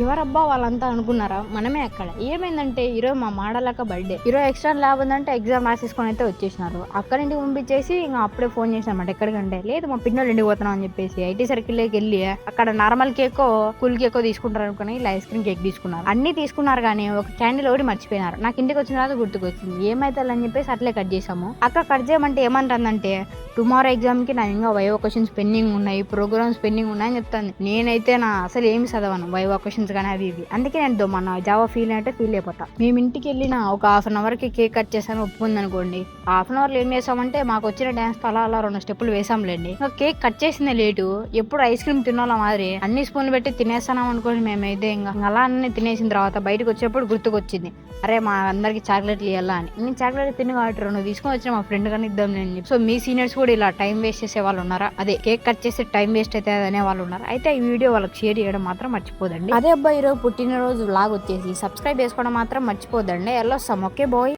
ఎవరబ్బా వాళ్ళంతా అనుకున్నారా? మనమే అక్కడ. ఏమైందంటే ఈరోజు మా మాడలక్క బర్త్డే. ఈరోజు ఎక్స్ట్రా ల్యాబ్ ఉందంటే ఎగ్జామ్ రాసేసుకొని అయితే వచ్చేసినారు. అక్కడ ఇంటికి పంపించేసి ఇంకా అప్పుడే ఫోన్ చేసినమాట. ఎక్కడికంటే లేదు మా పిన్నోళ్ళు ఇంటికి పోతున్నాం అని చెప్పేసి ఐటీ సర్కిల్లోకి వెళ్ళి అక్కడ నార్మల్ కేక్ కూల్ కేక్ తీసుకుంటారు అనుకుని ఇలా ఐస్ క్రీమ్ కేక్ తీసుకున్నారు. అన్ని తీసుకున్నారు కానీ ఒక క్యాండిల్ ఒకటి మర్చిపోయినారు. నాకు ఇంటికి వచ్చిన తర్వాత గుర్తుకొచ్చింది. ఏమైతే అని చెప్పేసి అట్లే కట్ చేసాము. అక్క కట్ చేయమంటే ఏమంటుందంటే టుమారో ఎగ్జామ్ కి నా ఇంకా వైవో క్వశ్చన్స్ పెండింగ్ ఉన్నాయి, ప్రోగ్రామ్స్ పెండింగ్ ఉన్నాయని చెప్తాను. నేనైతే నా అసలు ఏమి చదవను వైవో క్వశ్చన్స్ కానీ అవి ఇవి. అందుకే నేను మన జావా ఫీల్ అంటే ఫీల్ అయిపోతా. మేము ఇంటికి వెళ్ళిన ఒక హాఫ్ అన్ అవర్ కి కేక్ కట్ చేసాను ఒప్పుకుంది అనుకోండి. హాఫ్ అన్ అవర్ లో ఏం చేసామంటే మాకు వచ్చిన డాన్స్ అలా 2 స్టెప్పులు వేసాంలేండి. ఇంకా కేక్ కట్ చేసిందే లేటు. ఎప్పుడు ఐస్ క్రీమ్ తినాలా మాదిరి అన్ని స్పూన్లు పెట్టి తినేస్తాం అనుకోండి. మేమైతే ఇంకా అలా అన్ని తినేసిన తర్వాత బయటకు వచ్చేప్పుడు గుర్తుకొచ్చింది, అరే మా అందరికి చాక్లెట్లు ఇవ్వాలా అని. నేను చాక్లెట్ తిని కాబట్టి 2 తీసుకొని వచ్చిన మా ఫ్రెండ్ కానీ ఇద్దాం నేను. సో మీ సీనియర్స్ కూడా ఇలా టైం వేస్ట్ చేసే వాళ్ళు ఉన్నారా? అదే కేక్ కట్ చేస్తే టైం వేస్ట్ అయితే అనే వాళ్ళు ఉన్నారు. అయితే ఈ వీడియో వాళ్ళకి షేర్ చేయడం మాత్రం మర్చిపోదండి. అదే అబ్బాయి ఈరోజు పుట్టినరోజు వ్లాగ్ వచ్చేసి సబ్స్క్రైబ్ చేసుకోవడం మాత్రం మర్చిపోదండి. వెళ్ళొస్తాం. Okay bye.